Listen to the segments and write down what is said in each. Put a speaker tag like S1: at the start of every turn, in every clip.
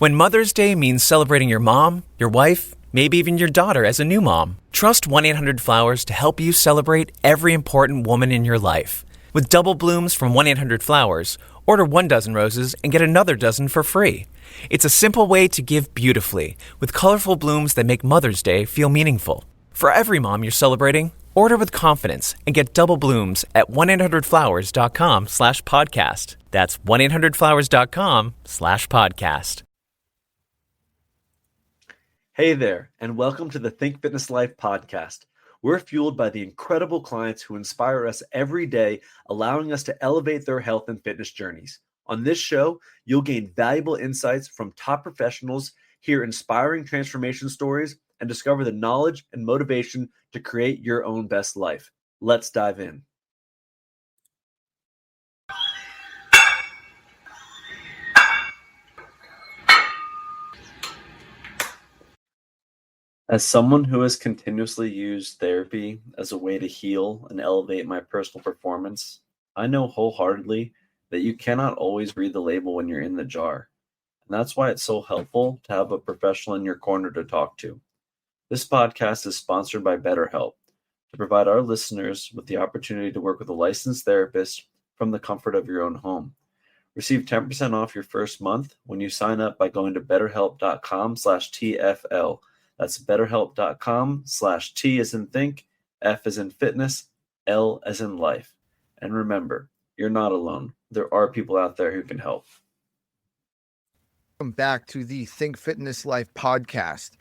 S1: When Mother's Day means celebrating your mom, your wife, maybe even your daughter as a new mom, trust 1-800-Flowers to help you celebrate every important woman in your life. With double blooms from 1-800-Flowers, order 1 dozen roses and get another dozen for free. It's a simple way to give beautifully, with colorful blooms that make Mother's Day feel meaningful. For every mom you're celebrating, order with confidence and get double blooms at 1-800-Flowers.com/podcast. That's 1-800-Flowers.com/podcast.
S2: Hey there, and welcome to the Think Fitness Life podcast. We're fueled by the incredible clients who inspire us every day, allowing us to elevate their health and fitness journeys. On this show, you'll gain valuable insights from top professionals, hear inspiring transformation stories, and discover the knowledge and motivation to create your own best life. Let's dive in. As someone who has continuously used therapy as a way to heal and elevate my personal performance, I know wholeheartedly that you cannot always read the label when you're in the jar. And that's why it's so helpful to have a professional in your corner to talk to. This podcast is sponsored by BetterHelp to provide our listeners with the opportunity to work with a licensed therapist from the comfort of your own home. Receive 10% off your first month when you sign up by going to betterhelp.com/TFL. That's betterhelp.com/T as in think, F as in fitness, L as in life. And remember, you're not alone. There are people out there who can help.
S3: Welcome back to the Think Fitness Life podcast.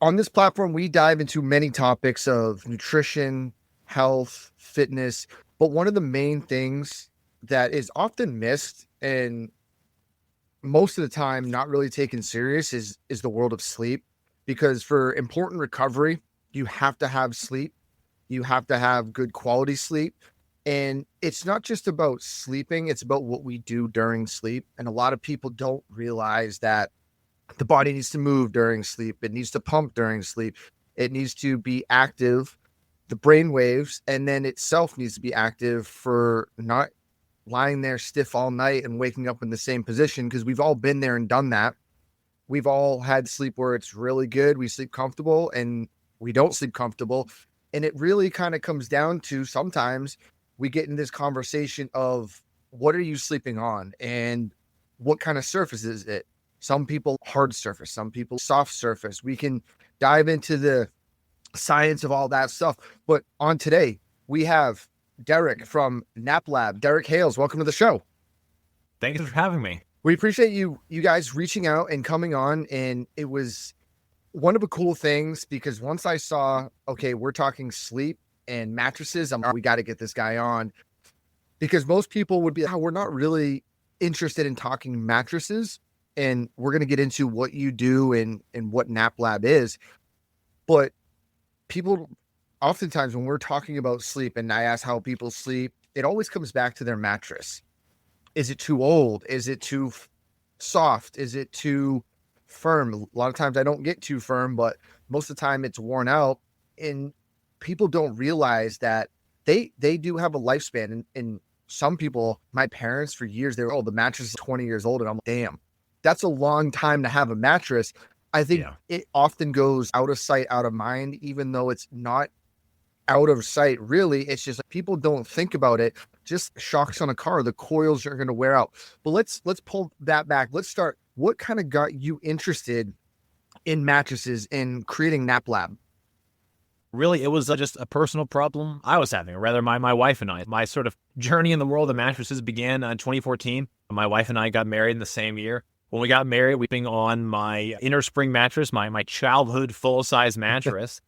S3: On this platform, we dive into many topics of nutrition, health, fitness, but one of the main things that is often missed and most of the time not really taken serious is the world of sleep. Because for important recovery, you have to have sleep. You have to have good quality sleep. And it's not just about sleeping, it's about what we do during sleep. And a lot of people don't realize that the body needs to move during sleep. It needs to pump during sleep. It needs to be active, the brain waves, and then itself needs to be active for not lying there stiff all night and waking up in the same position, because we've all been there and done that. We've all had sleep where it's really good. We sleep comfortable and we don't sleep comfortable. And it really kind of comes down to sometimes we get in this conversation of what are you sleeping on and what kind of surface is it? Some people hard surface, some people soft surface. We can dive into the science of all that stuff. But on today, we have Derek from NapLab. Derek Hales, welcome to the show.
S4: Thank you for having me.
S3: We appreciate you guys reaching out and coming on. And it was one of the cool things because once I saw, okay, we're talking sleep and mattresses, we got to get this guy on, because most people would be, we're not really interested in talking mattresses. And we're going to get into what you do and what NapLab is. But people, oftentimes when we're talking about sleep and I ask how people sleep, it always comes back to their mattress. Is it too old? Is it too soft? Is it too firm? A lot of times I don't get too firm, but most of the time it's worn out. And people don't realize that they do have a lifespan. And some people, my parents for years, they were, the mattress is 20 years old. And I'm like, damn, that's a long time to have a mattress. I think it often goes out of sight, out of mind, even though it's not out of sight. Really, it's just like people don't think about it. Just shocks on a car, the coils are going to wear out. But let's pull that back. Let's start. What kind of got you interested in mattresses and creating NapLab?
S4: Really, it was just a personal problem I was having, or rather my wife and I. My sort of journey in the world of mattresses began in 2014. My wife and I got married in the same year. When we got married, we been on my inner spring mattress, my childhood full-size mattress.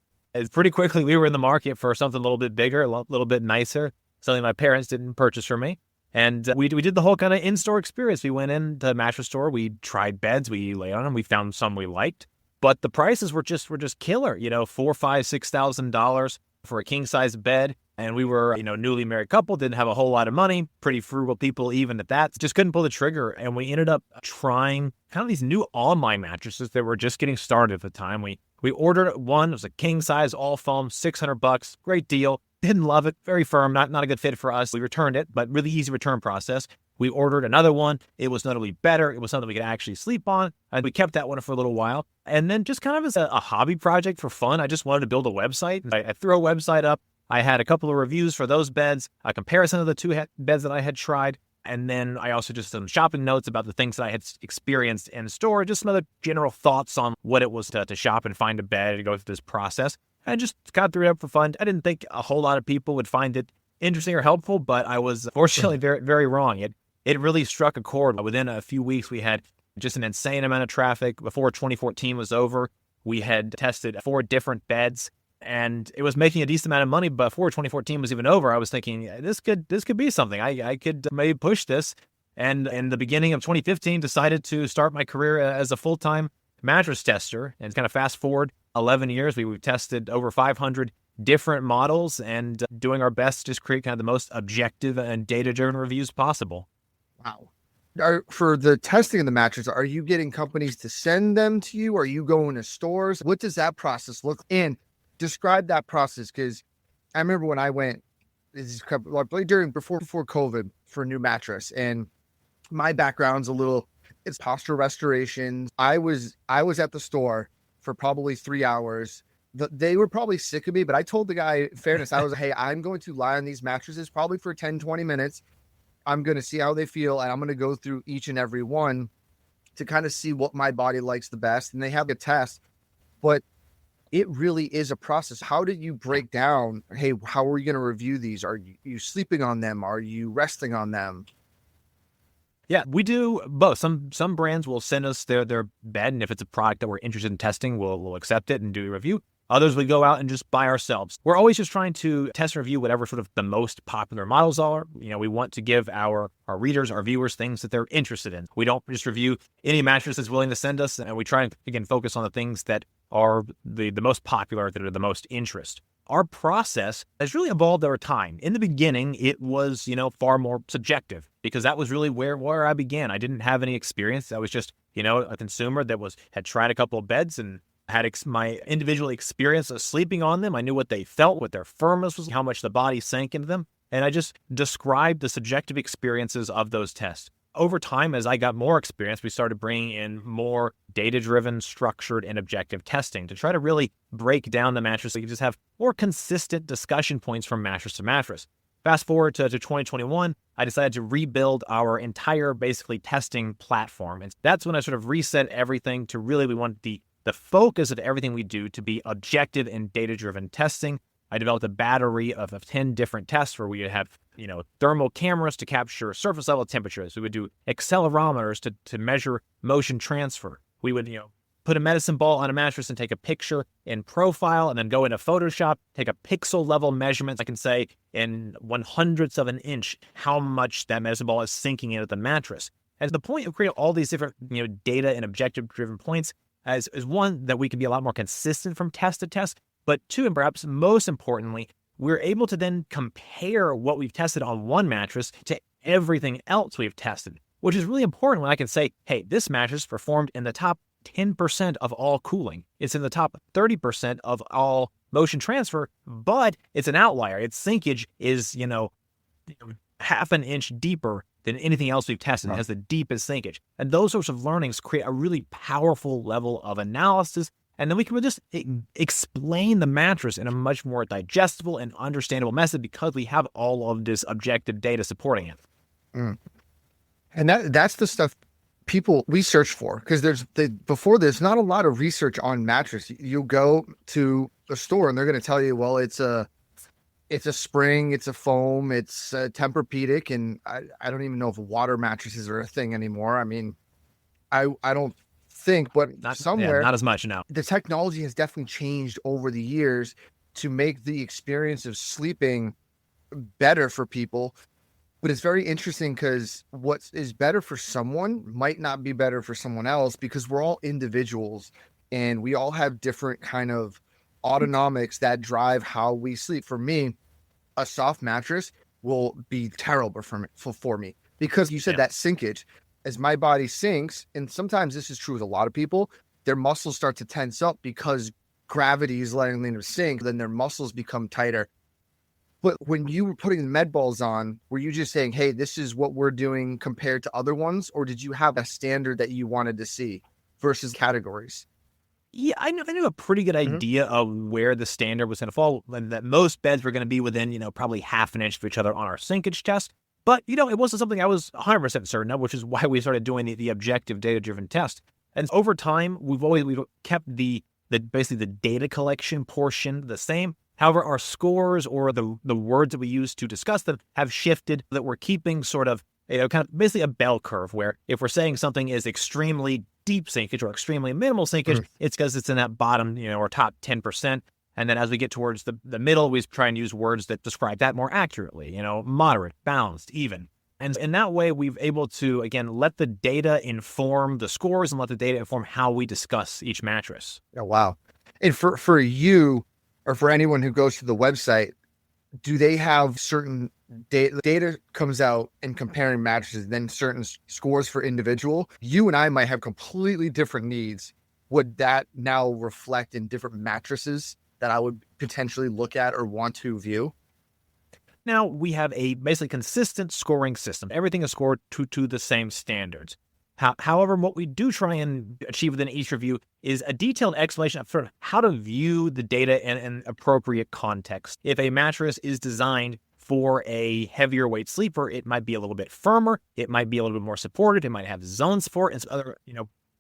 S4: Pretty quickly, we were in the market for something a little bit bigger, a little bit nicer, something my parents didn't purchase for me. And we did the whole kind of in-store experience. We went into the mattress store, we tried beds, we lay on them, we found some we liked, but the prices were just killer. $4,000, $5,000, $6,000 for a king-size bed. And we were, newly married couple, didn't have a whole lot of money, pretty frugal people even at that, just couldn't pull the trigger. And we ended up trying kind of these new online mattresses that were just getting started at the time. We ordered one, it was a king size, all foam, $600, great deal. Didn't love it, very firm, not a good fit for us. We returned it, but really easy return process. We ordered another one. It was notably better. It was something we could actually sleep on. And we kept that one for a little while. And then just kind of as a hobby project for fun, I just wanted to build a website. I threw a website up. I had a couple of reviews for those beds, a comparison of the two beds that I had tried. And then I also just some shopping notes about the things that I had experienced in store, just some other general thoughts on what it was to shop and find a bed and go through this process. I just kind of threw it up for fun. I didn't think a whole lot of people would find it interesting or helpful, but I was fortunately very, very wrong. It really struck a chord. Within a few weeks, we had just an insane amount of traffic. Before 2014 was over, we had tested 4 different beds, and it was making a decent amount of money. But before 2014 was even over, I was thinking this could be something. I could maybe push this. And in the beginning of 2015, decided to start my career as a full-time mattress tester. And kind of fast forward 11 years, we've tested over 500 different models and doing our best to just create kind of the most objective and data-driven reviews possible.
S3: Wow. For the testing of the mattress, are you getting companies to send them to you? Are you going to stores? What does that process look like? And describe that process, because I remember when I went before COVID for a new mattress, and my background's it's posture restoration. I was at the store for probably 3 hours. They were probably sick of me, but I told the guy, in fairness, I was like, hey, I'm going to lie on these mattresses probably for 10, 20 minutes. I'm going to see how they feel, and I'm going to go through each and every one to kind of see what my body likes the best. And they have a test, but it really is a process. How did you break down, hey, how are you going to review these? Are you sleeping on them? Are you resting on them?
S4: Yeah, we do both. Some brands will send us their bed, and if it's a product that we're interested in testing, we'll accept it and do a review. Others we go out and just buy ourselves. We're always just trying to test and review whatever sort of the most popular models are. We want to give our readers, our viewers, things that they're interested in. We don't just review any mattress that's willing to send us, and we try and, again, focus on the things that are the most popular, that are the most interest. Our process has really evolved over time. In the beginning, it was, far more subjective, because that was really where I began. I didn't have any experience. I was just, a consumer that had tried a couple of beds and had my individual experience of sleeping on them. I knew what they felt, what their firmness was, how much the body sank into them. And I just described the subjective experiences of those tests. Over time, as I got more experience, we started bringing in more data-driven, structured, and objective testing to try to really break down the mattress so you just have more consistent discussion points from mattress to mattress. Fast forward to 2021, I decided to rebuild our entire, basically, testing platform. And that's when I sort of reset everything to really, we want the focus of everything we do to be objective and data-driven testing. I developed a battery of 10 different tests where we would have, thermal cameras to capture surface level temperatures. We would do accelerometers to measure motion transfer. We would, put a medicine ball on a mattress and take a picture in profile, and then go into Photoshop, take a pixel level measurement. I can say in 1/100th of an inch how much that medicine ball is sinking into the mattress. And the point of creating all these different, data and objective-driven points is one, that we can be a lot more consistent from test to test, but two, and perhaps most importantly, we're able to then compare what we've tested on one mattress to everything else we've tested, which is really important when I can say, hey, this mattress performed in the top 10% of all cooling. It's in the top 30% of all motion transfer, but it's an outlier. Its sinkage is, half an inch deeper than anything else we've tested. It has the deepest sinkage. And those sorts of learnings create a really powerful level of analysis. And then we can just explain the mattress in a much more digestible and understandable method because we have all of this objective data supporting it.
S3: Mm. And that's the stuff we search for, because before there's not a lot of research on mattress. You go to a store and they're going to tell you, well, it's a spring, it's a foam, it's a Tempur-Pedic, and I don't even know if water mattresses are a thing anymore. I mean, I don't think, but not
S4: as much now.
S3: The technology has definitely changed over the years to make the experience of sleeping better for people. But it's very interesting because what is better for someone might not be better for someone else, because we're all individuals and we all have different kind of autonomics that drive how we sleep. For me, a soft mattress will be terrible for me because you said that sinkage. As my body sinks, and sometimes this is true with a lot of people, their muscles start to tense up because gravity is letting them sink. Then their muscles become tighter. But when you were putting the med balls on, were you just saying, hey, this is what we're doing compared to other ones? Or did you have a standard that you wanted to see versus categories?
S4: Yeah, I knew a pretty good idea of where the standard was going to fall, and that most beds were going to be within, probably half an inch of each other on our sinkage test. But, it wasn't something I was 100% certain of, which is why we started doing the objective data-driven test. And over time, we've kept basically the data collection portion the same. However, our scores or the words that we use to discuss them have shifted, that we're keeping sort of, kind of basically a bell curve, where if we're saying something is extremely deep sinkage or extremely minimal sinkage, it's because it's in that bottom, or top 10%. And then as we get towards the middle, we try and use words that describe that more accurately, moderate, balanced, even. And in that way, we've able to, again, let the data inform the scores and let the data inform how we discuss each mattress.
S3: Oh, wow. And for you, or for anyone who goes to the website, do they have certain data comes out in comparing mattresses, then certain scores for individual? You and I might have completely different needs. Would that now reflect in different mattresses that I would potentially look at or want to view?
S4: Now we have a basically consistent scoring system. Everything is scored to the same standards. However, what we do try and achieve within each review is a detailed explanation of sort of how to view the data in an appropriate context. If a mattress is designed for a heavier weight sleeper, it might be a little bit firmer, it might be a little bit more supported, it might have zone support and some other,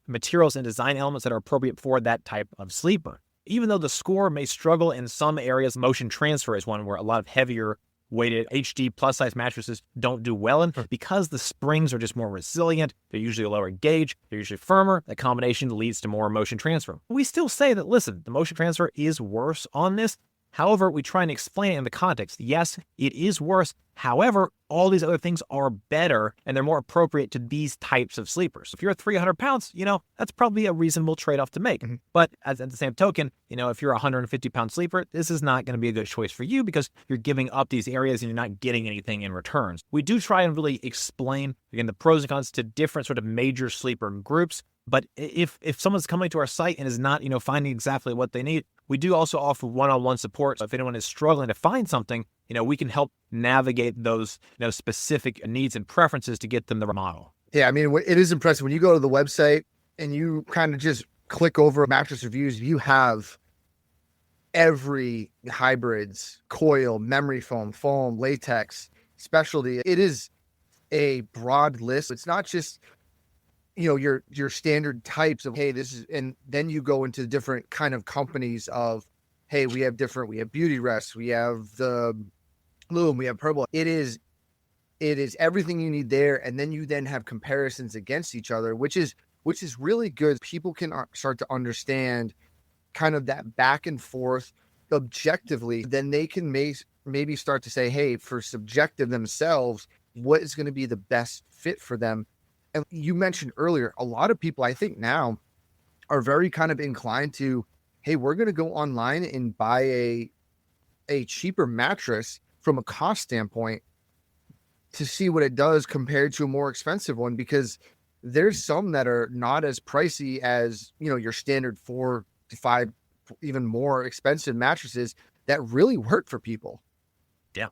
S4: materials and design elements that are appropriate for that type of sleeper. Even though the score may struggle in some areas, motion transfer is one where a lot of heavier weighted HD plus size mattresses don't do well in, because the springs are just more resilient. They're usually a lower gauge. They're usually firmer. That combination leads to more motion transfer. We still say that, listen, the motion transfer is worse on this. However, we try and explain it in the context. Yes, it is worse. However, all these other things are better and they're more appropriate to these types of sleepers. If you're 300 pounds, that's probably a reasonable trade-off to make. But at the same token, if you're a 150-pound sleeper, this is not going to be a good choice for you because you're giving up these areas and you're not getting anything in returns. We do try and really explain, again, the pros and cons to different sort of major sleeper groups. But if someone's coming to our site and is not, finding exactly what they need, we do also offer one-on-one support. So if anyone is struggling to find something, we can help navigate those, specific needs and preferences to get them the model.
S3: Yeah, I mean, it is impressive when you go to the website and you kind of just click over mattress reviews. You have every hybrids, coil, memory foam, latex, specialty. It is a broad list. It's not just your standard types of, hey, this is, and then you go into different kind of companies of, hey, we have beauty rest, we have the loom, we have purple. It is everything you need there. And then you then have comparisons against each other, which is really good. People can start to understand kind of that back and forth objectively. Then they can maybe start to say, hey, for subjective themselves, what is going to be the best fit for them? And you mentioned earlier, a lot of people, I think now, are very kind of inclined to, hey, we're going to go online and buy a cheaper mattress from a cost standpoint to see what it does compared to a more expensive one, because there's some that are not as pricey as, your standard 4 to 5, even more expensive mattresses that really work for people.
S4: Yeah,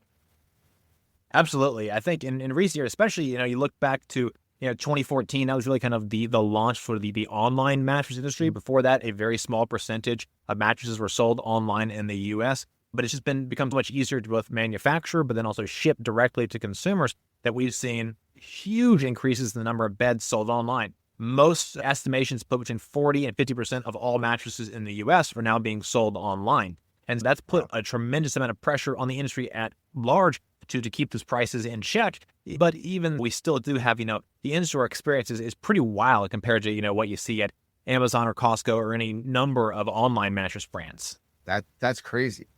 S4: absolutely. I think in recent years, especially, you look back to 2014, that was really kind of the launch for the online mattress industry. Before that, a very small percentage of mattresses were sold online in the U.S., but it's just become so much easier to both manufacture, but then also ship directly to consumers, that we've seen huge increases in the number of beds sold online. Most estimations put between 40 and 50% of all mattresses in the U.S. are now being sold online. And that's put a tremendous amount of pressure on the industry at large to keep those prices in check. But even we still do have, the in-store experience is pretty wild compared to, what you see at Amazon or Costco or any number of online mattress brands.
S3: That's crazy.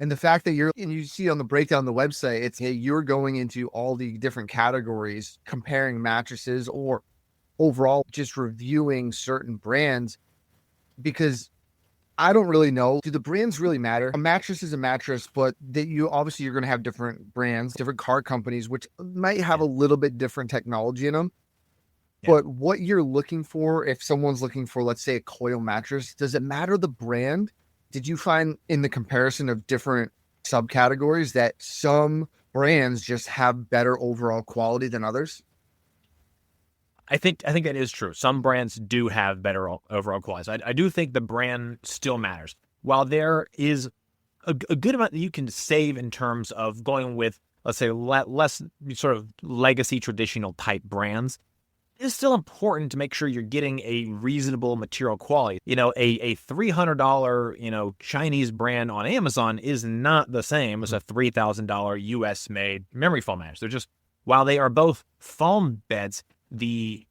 S3: And the fact that you see on the breakdown on the website, it's, hey, you're going into all the different categories, comparing mattresses or overall just reviewing certain brands, because I don't really know. Do the brands really matter? A mattress is a mattress, but you're going to have different brands, different car companies, which might have a little bit different technology in them. Yeah. But what you're looking for, if someone's looking for, let's say, a coil mattress, does it matter the brand? Did you find in the comparison of different subcategories that some brands just have better overall quality than others?
S4: I think that is true. Some brands do have better overall quality. I do think the brand still matters. While there is a good amount that you can save in terms of going with, let's say, less sort of legacy traditional type brands, it's still important to make sure you're getting a reasonable material quality. A $300, Chinese brand on Amazon is not the same as a $3,000 US made memory foam mattress. They're just, while they are both foam beds, the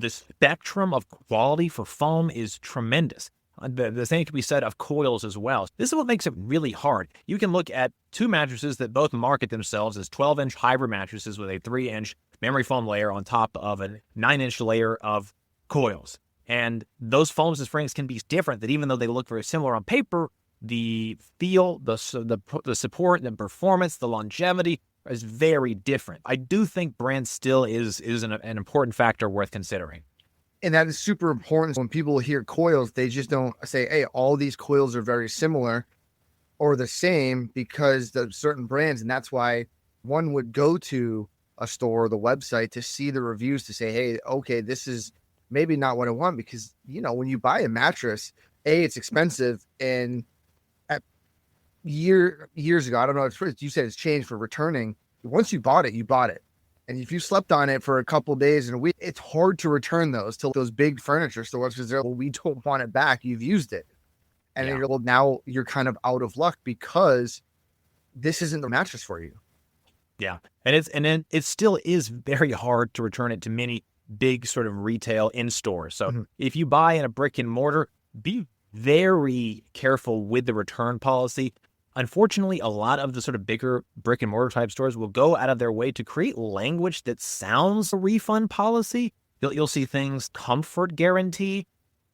S4: spectrum of quality for foam is tremendous. The same can be said of coils as well. This is what makes it really hard. You can look at two mattresses that both market themselves as 12-inch hybrid mattresses with a 3-inch memory foam layer on top of a 9-inch layer of coils. And those foams and springs can be different, that even though they look very similar on paper, the feel, the support, the performance, the longevity is very different. I do think brand still is an important factor worth considering.
S3: And that is super important. When people hear coils, they just don't say, hey, all these coils are very similar or the same, because the certain brands. And that's why one would go to a store or the website to see the reviews to say, hey, okay, this is maybe not what I want. Because, when you buy a mattress, it's expensive. And years ago, I don't know, you said it's changed for returning. Once you bought it, you bought it. And if you slept on it for a couple of days and a week, it's hard to return those to those big furniture stores, because they're, well, we don't want it back. You've used it. And then now you're kind of out of luck because this isn't the mattress for you.
S4: Yeah. And it still is very hard to return it to many big sort of retail in stores. So if you buy in a brick and mortar, be very careful with the return policy. Unfortunately, a lot of the sort of bigger brick and mortar type stores will go out of their way to create language that sounds a refund policy. You'll see things, comfort guarantee.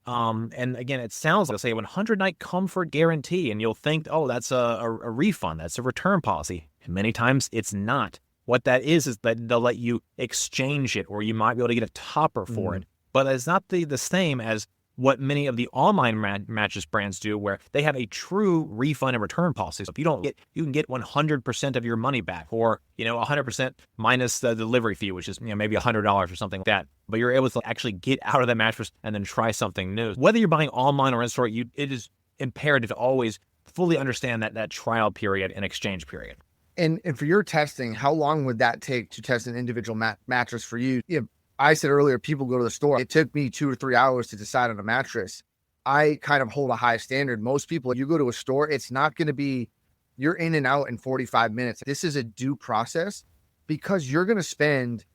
S4: And again, it sounds like, say, 100-night comfort guarantee, and you'll think, oh, that's a refund. That's a return policy. And many times it's not. What that is that they'll let you exchange it, or you might be able to get a topper for it. But it's not the same as what many of the online mattress brands do, where they have a true refund and return policy. So if you don't get, you can get 100% of your money back, or 100% minus the delivery fee, which is maybe $100 or something like that. But you're able to actually get out of that mattress and then try something new. Whether you're buying online or in store, it is imperative to always fully understand that trial period and exchange period.
S3: And for your testing, how long would that take to test an individual mattress for you? I said earlier, people go to the store. It took me 2 or 3 hours to decide on a mattress. I kind of hold a high standard. Most people, you go to a store, it's not going to be, you're in and out in 45 minutes. This is a due process, because you're going to spend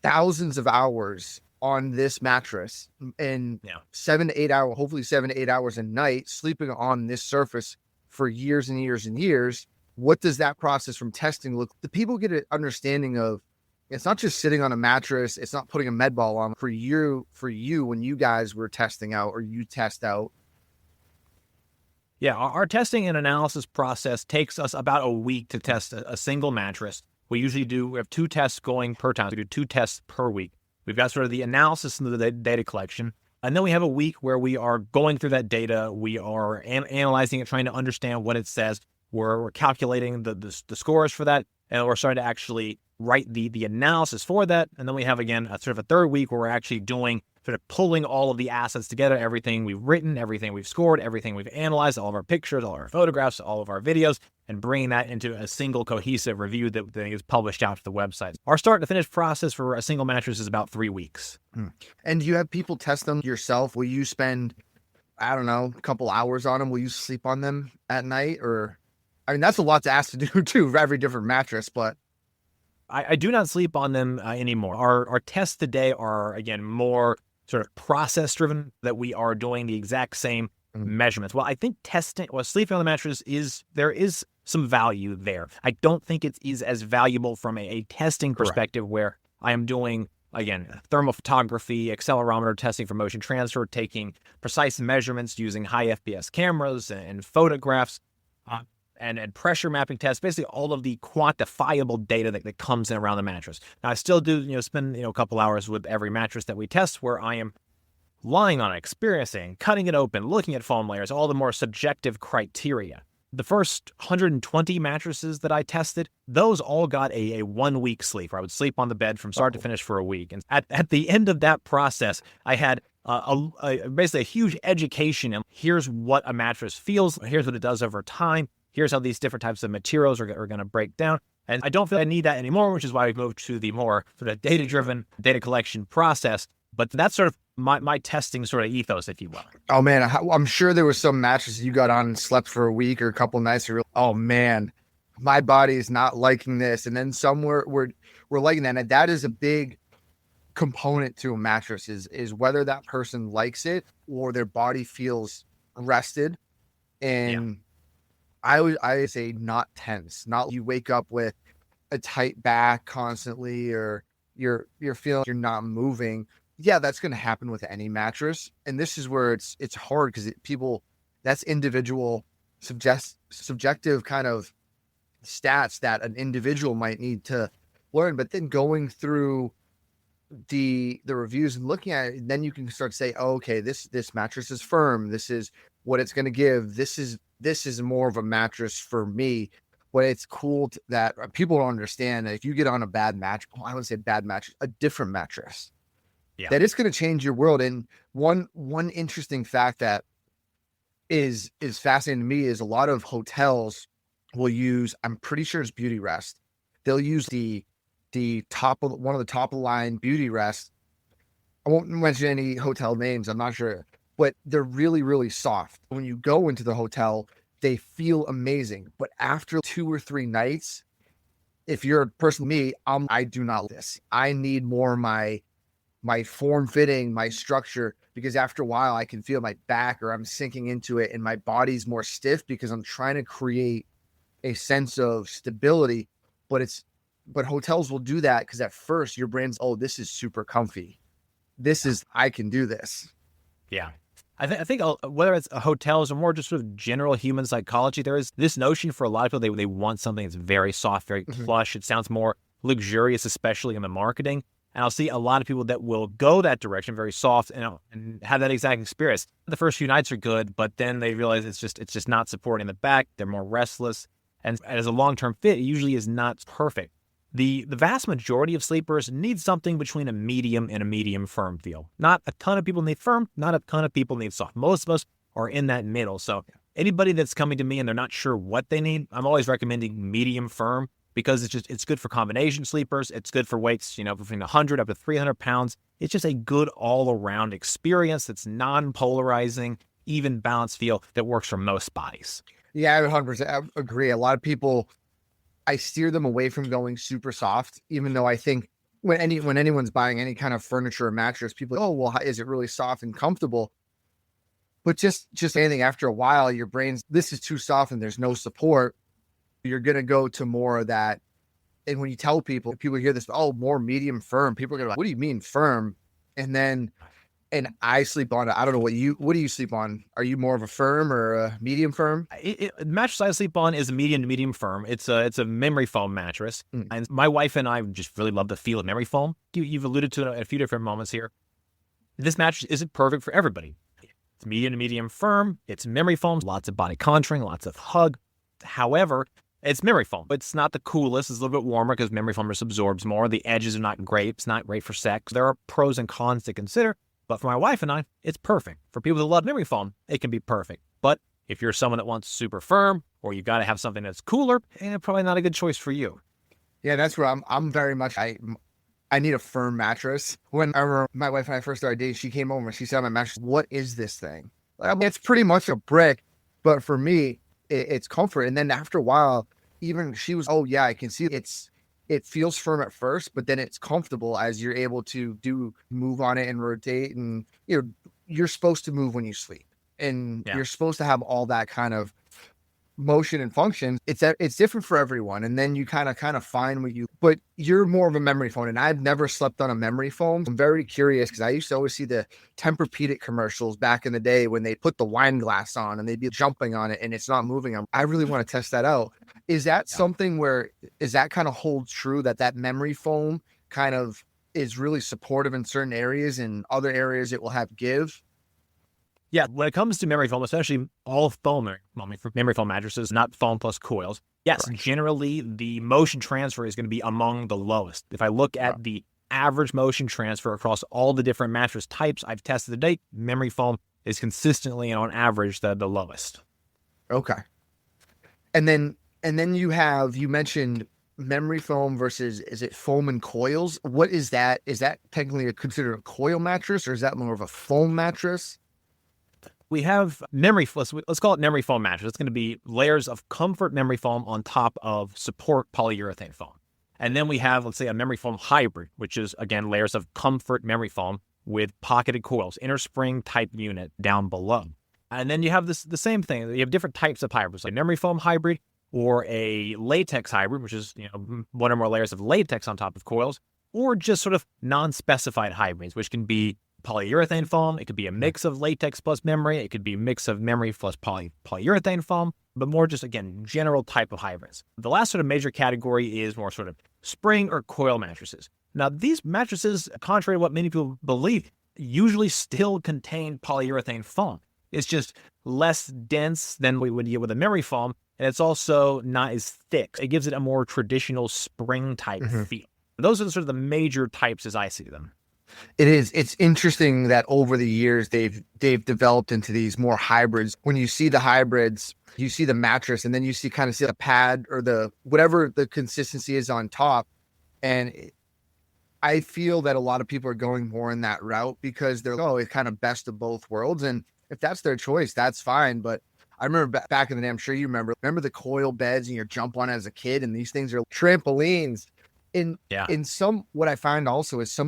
S3: thousands of hours on this mattress and 7 to 8 hours, hopefully 7 to 8 hours a night, sleeping on this surface for years and years and years. What does that process from testing look? The people get an understanding of, it's not just sitting on a mattress. It's not putting a med ball on. For you, when you guys were testing out, or you test out.
S4: Yeah, our testing and analysis process takes us about a week to test a single mattress. We have 2 tests going per time. We do 2 tests per week. We've got sort of the analysis and the data collection. And then we have a week where we are going through that data. We are analyzing it, trying to understand what it says. We're calculating the scores for that. And we're starting to actually write the analysis for that. And then we have, again, a sort of a third week where we're actually doing sort of pulling all of the assets together, everything we've written, everything we've scored, everything we've analyzed, all of our pictures, all of our photographs, all of our videos, and bringing that into a single cohesive review that is published out to the website. Our start to finish process for a single mattress is about 3 weeks.
S3: And do you have people test them yourself? Will you spend, I don't know, a couple hours on them? Will you sleep on them at night? Or, I mean, that's a lot to ask to do too, for every different mattress, but
S4: I do not sleep on them anymore. Our tests today are, again, more sort of process driven, that we are doing the exact same measurements. Well, I think sleeping on the mattress there is some value there. I don't think it is as valuable from a testing perspective, where I am doing, again, thermal photography, accelerometer testing for motion transfer, taking precise measurements using high FPS cameras and photographs. And pressure mapping tests, basically all of the quantifiable data that comes in around the mattress. Now, I still do spend a couple hours with every mattress that we test, where I am lying on it, experiencing, cutting it open, looking at foam layers, all the more subjective criteria. The first 120 mattresses that I tested, those all got a 1 week sleep, where I would sleep on the bed from start to finish for a week. And at the end of that process, I had basically a huge education. And here's what a mattress feels. Here's what it does over time. Here's how these different types of materials are going to break down. And I don't feel I need that anymore, which is why we moved to the more sort of data-driven data collection process. But that's sort of my testing sort of ethos, if you will.
S3: Oh man, I'm sure there was some mattresses you got on and slept for a week or a couple nights. Oh man, my body is not liking this. And then some we're liking that. And that is a big component to a mattress is whether that person likes it or their body feels rested. And I say not tense, not you wake up with a tight back constantly, or you're feeling you're not moving. Yeah, that's going to happen with any mattress. And this is where it's hard because that's individual subjective kind of stats that an individual might need to learn. But then going through the reviews and looking at it, then you can start to say, oh, okay, this mattress is firm. This is what it's going to give. This is more of a mattress for me. But it's cool that people don't understand that if you get on a bad mattress, I wouldn't say bad mattress, a different mattress. Yeah. That it's going to change your world. And one interesting fact that is fascinating to me is a lot of hotels will use, I'm pretty sure it's Beauty Rest. They'll use the top of one of the top of the line Beauty Rest. I won't mention any hotel names. I'm not sure, but they're really, really soft. When you go into the hotel, they feel amazing. But after 2 or 3 nights, if you're a person like me, I do not like this. I need more my form fitting, my structure, because after a while I can feel my back or I'm sinking into it and my body's more stiff because I'm trying to create a sense of stability. But hotels will do that because at first your brain's, oh, this is super comfy. I can do this.
S4: Yeah. I think whether it's hotels or more just sort of general human psychology, there is this notion for a lot of people, they want something that's very soft, very plush. It sounds more luxurious, especially in the marketing. And I'll see a lot of people that will go that direction, very soft, and have that exact experience. The first few nights are good, but then they realize it's just not supporting the back. They're more restless. And as a long-term fit, it usually is not perfect. The vast majority of sleepers need something between a medium and a medium firm feel. Not a ton of people need firm, not a ton of people need soft. Most of us are in that middle. So anybody that's coming to me and they're not sure what they need, I'm always recommending medium firm because it's good for combination sleepers. It's good for weights, between 100 up to 300 pounds. It's just a good all-around experience that's non-polarizing, even balanced feel that works for most bodies.
S3: Yeah, I 100% agree. A lot of people, I steer them away from going super soft, even though I think when anyone's buying any kind of furniture or mattress, people, oh, well, is it really soft and comfortable? But just anything after a while, your brain's, this is too soft and there's no support. You're going to go to more of that. And when you tell people hear this, oh, more medium firm, people are going to be like, what do you mean firm? And I sleep on it. I don't know what do you sleep on? Are you more of a firm or a medium firm?
S4: The mattress I sleep on is a medium to medium firm. It's a memory foam mattress. And my wife and I just really love the feel of memory foam. You've alluded to it in a few different moments here. This mattress isn't perfect for everybody. It's medium to medium firm. It's memory foam, lots of body contouring, lots of hug. However, it's memory foam. It's not the coolest. It's a little bit warmer because memory foam just absorbs more. The edges are not great. It's not great for sex. There are pros and cons to consider. But for my wife and I, it's perfect. For people that love memory foam, it can be perfect. But if you're someone that wants super firm, or you've got to have something that's cooler, probably not a good choice for you.
S3: Yeah, that's where I'm very much, I need a firm mattress. When my wife and I first started dating, she came over and she said on my mattress, what is this thing? It's pretty much a brick, but for me, it's comfort. And then after a while, even she was, oh yeah, I can see it feels firm at first, but then it's comfortable as you're able to move on it and rotate. And you're supposed to move when you sleep, and you're supposed to have all that kind of motion and function. It's different for everyone. And then you kind of find but you're more of a memory foam. And I've never slept on a memory foam. I'm very curious because I used to always see the Tempur-Pedic commercials back in the day when they put the wine glass on and they'd be jumping on it and it's not moving. I really want to test that out. Is that something is that kind of holds true that memory foam kind of is really supportive in certain areas and other areas it will have give?
S4: Yeah, when it comes to memory foam, especially all foam, memory foam mattresses, not foam plus coils, yes,
S3: Correct.
S4: generally the motion transfer is going to be among the lowest. If I look at the average motion transfer across all the different mattress types I've tested to date, memory foam is consistently and on average the lowest.
S3: Okay. And then you mentioned memory foam versus, is it foam and coils? What is that? Is that technically considered a coil mattress, or is that more of a foam mattress?
S4: We have let's call it memory foam mattress. It's going to be layers of comfort memory foam on top of support polyurethane foam. And then we have, let's say, a memory foam hybrid, which is, again, layers of comfort memory foam with pocketed coils, inner spring type unit down below. And then you have the same thing. You have different types of hybrids, like memory foam hybrid or a latex hybrid, which is, one or more layers of latex on top of coils, or just sort of non-specified hybrids, which can be polyurethane foam. It could be a mix of latex plus memory. It could be a mix of memory plus polyurethane foam, but more just, again, general type of hybrids. The last sort of major category is more sort of spring or coil mattresses. Now, these mattresses, contrary to what many people believe, usually still contain polyurethane foam. It's just less dense than we would get with a memory foam, and it's also not as thick. It gives it a more traditional spring type feel. Those are sort of the major types as I see them.
S3: It is. It's interesting that over the years they've developed into these more hybrids. When you see the hybrids, you see the mattress, and then you see the pad or the whatever the consistency is on top. And I feel that a lot of people are going more in that route because they're it's kind of best of both worlds. And if that's their choice, that's fine. But I remember back in the day, I'm sure you remember the coil beds and you jump on as a kid, and these things are trampolines. In some, what I find also is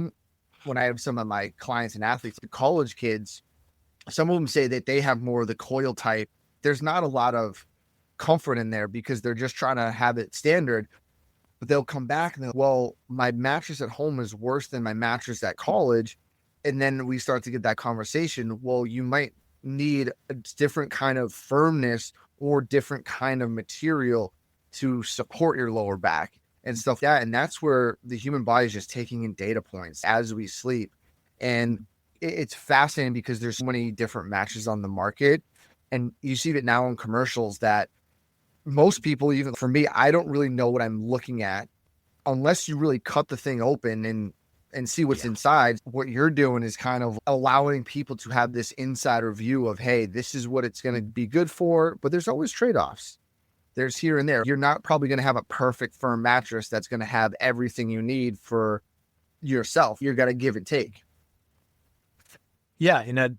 S3: when I have some of my clients and athletes, the college kids, some of them say that they have more of the coil type. There's not a lot of comfort in there because they're just trying to have it standard. But they'll come back and my mattress at home is worse than my mattress at college. And then we start to get that conversation. Well, you might need a different kind of firmness or different kind of material to support your lower back and stuff like that. And that's where the human body is just taking in data points as we sleep. And it's fascinating because there's so many different mattresses on the market. And you see it now in commercials that most people, even for me, I don't really know what I'm looking at unless you really cut the thing open and see what's inside. What you're doing is kind of allowing people to have this insider view of, hey, this is what it's going to be good for. But there's always trade-offs. There's here and there. You're not probably going to have a perfect firm mattress that's going to have everything you need for yourself. You're going to give and take.
S4: Yeah. And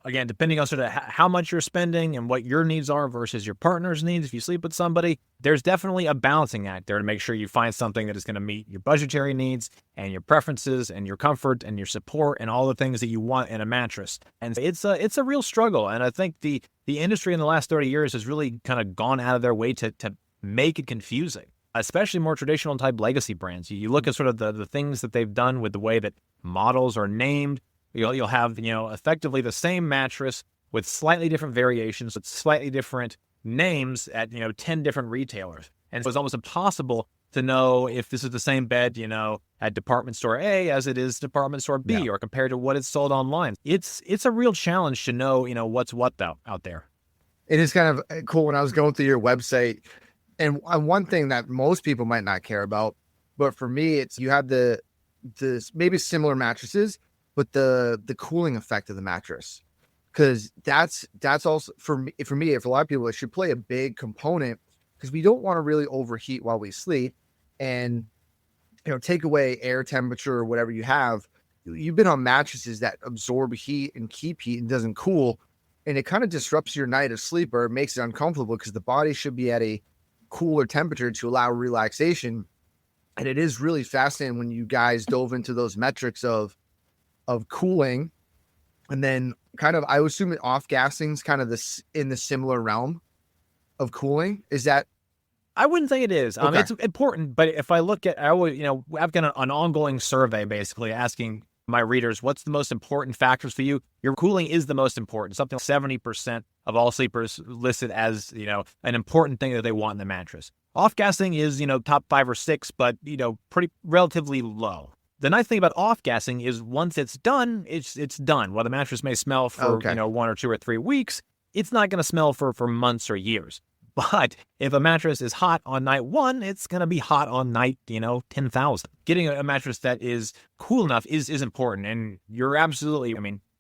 S4: again, depending on sort of how much you're spending and what your needs are versus your partner's needs, if you sleep with somebody, there's definitely a balancing act there to make sure you find something that is going to meet your budgetary needs and your preferences and your comfort and your support and all the things that you want in a mattress. And it's a real struggle. And I think the industry in the last 30 years has really kind of gone out of their way to make it confusing, especially more traditional type legacy brands. You look at sort of the things that they've done with the way that models are named. You'll have, effectively the same mattress with slightly different variations, with slightly different names at, 10 different retailers. And so it's almost impossible to know if this is the same bed, at department store A as it is department store B or compared to what is sold online. It's a real challenge to know, what's what out there.
S3: It is kind of cool when I was going through your website. And one thing that most people might not care about, but for me, it's you have the maybe similar mattresses, but the cooling effect of the mattress, because that's also for me, for a lot of people, it should play a big component because we don't want to really overheat while we sleep and, take away air temperature or whatever you have. You've been on mattresses that absorb heat and keep heat and doesn't cool. And it kind of disrupts your night of sleep or it makes it uncomfortable because the body should be at a cooler temperature to allow relaxation. And it is really fascinating when you guys dove into those metrics of cooling, and then kind of, I would assume that off gassing is kind of this in the similar realm of cooling. Is that?
S4: I wouldn't say it is.
S3: Okay.
S4: It's important, but if I look at, I've got an ongoing survey basically asking my readers, what's the most important factors for you? Your cooling is the most important. Something like 70% of all sleepers listed as, an important thing that they want in the mattress. Off gassing is, top 5 or 6, but, pretty relatively low. The nice thing about off-gassing is once it's done, it's done. While the mattress may smell for,
S3: Okay.
S4: 1 or 2 or 3 weeks, it's not going to smell for months or years. But if a mattress is hot on night 1, it's going to be hot on night, 10,000. Getting a mattress that is cool enough is important. And you're absolutely,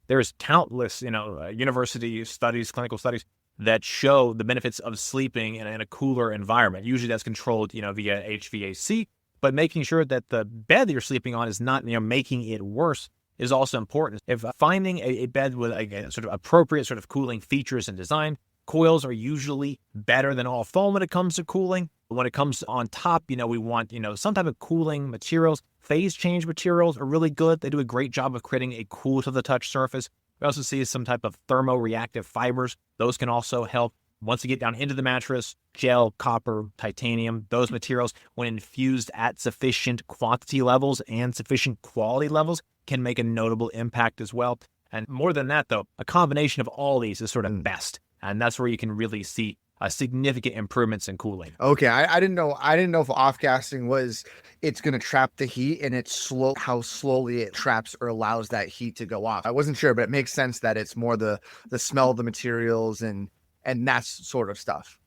S4: there's countless, university studies, clinical studies that show the benefits of sleeping in a cooler environment. Usually that's controlled, via HVAC, but making sure that the bed that you're sleeping on is not, making it worse is also important. If finding a bed with a sort of appropriate sort of cooling features and design, coils are usually better than all foam when it comes to cooling. When it comes on top, we want, some type of cooling materials. Phase change materials are really good. They do a great job of creating a cool to the touch surface. We also see some type of thermoreactive fibers. Those can also help. Once you get down into the mattress, gel, copper, titanium, those materials, when infused at sufficient quantity levels and sufficient quality levels, can make a notable impact as well. And more than that, though, a combination of all these is sort of best. And that's where you can really see significant improvements in cooling.
S3: Okay, I didn't know if off-gassing was it's going to trap the heat and it's how slowly it traps or allows that heat to go off. I wasn't sure, but it makes sense that it's more the smell of the materials and that sort of stuff.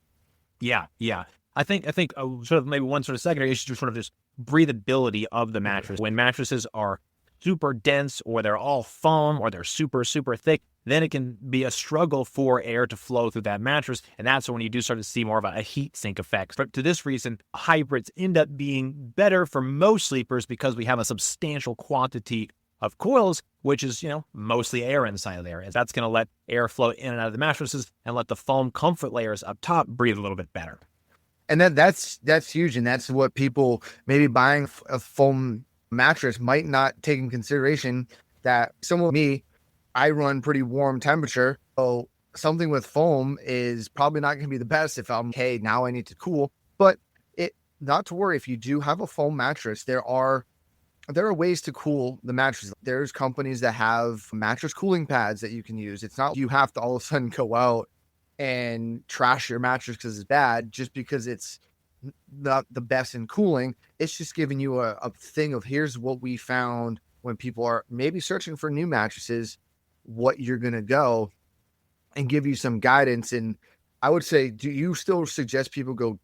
S4: Yeah. I think sort of maybe one sort of secondary issue is sort of this breathability of the mattress. When mattresses are super dense or they're all foam or they're super, super thick, then it can be a struggle for air to flow through that mattress. And that's when you do start to see more of a heat sink effect. But to this reason, hybrids end up being better for most sleepers because we have a substantial quantity of coils, which is, mostly air inside of there. And that's going to let air flow in and out of the mattresses and let the foam comfort layers up top breathe a little bit better.
S3: And that's huge. And that's what people maybe buying a foam mattress might not take in consideration, that someone me, I run pretty warm temperature. So something with foam is probably not going to be the best if I'm, hey, now I need to cool. But not to worry, if you do have a foam mattress, there are ways to cool the mattress. There's companies that have mattress cooling pads that you can use. It's not you have to all of a sudden go out and trash your mattress because it's bad just because it's not the best in cooling. It's just giving you a thing of here's what we found when people are maybe searching for new mattresses, what you're going to go, and give you some guidance. And I would say, do you still suggest people go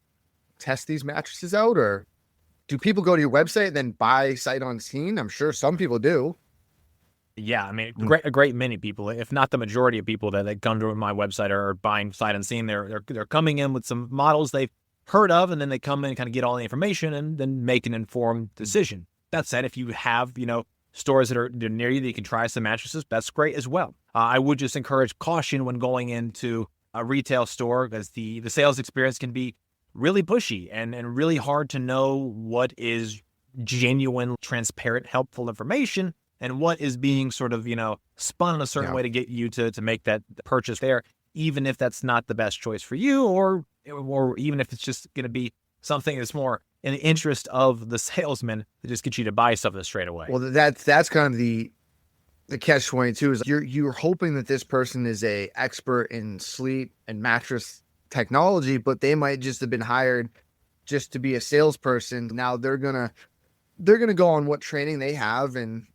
S3: test these mattresses out, or do people go to your website and then buy sight unseen? I'm sure some people do.
S4: Yeah, a great many people, if not the majority of people that come to my website are buying sight unseen. They're coming in with some models they've heard of, and then they come in and kind of get all the information and then make an informed decision. That said, if you have, stores that are near you that you can try some mattresses, that's great as well. I would just encourage caution when going into a retail store, because the sales experience can be really pushy and really hard to know what is genuine, transparent, helpful information and what is being sort of, spun in a certain way to get you to make that purchase there, even if that's not the best choice for you, or even if it's just going to be something that's more in the interest of the salesman to just get you to buy something straight away.
S3: Well, that's kind of the catch-22 is you're hoping that this person is a expert in sleep and mattress technology, but they might just have been hired just to be a salesperson. Now they're gonna go on what training they have and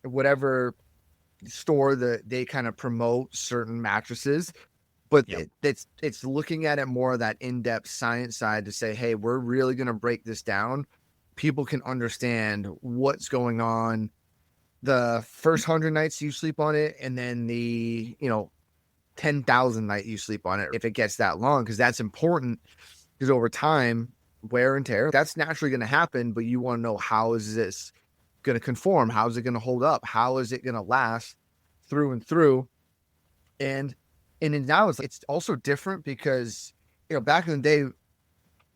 S3: whatever store that they kind of promote certain mattresses. But it's looking at it more of that in-depth science side to say, hey, we're really going to break this down. People can understand what's going on the first 100 nights you sleep on it, and then the 10,000 night you sleep on it, if it gets that long, because that's important, because over time, wear and tear, that's naturally going to happen. But you want to know, how is this going to conform? How is it going to hold up? How is it going to last through and through? And now it's also different because, back in the day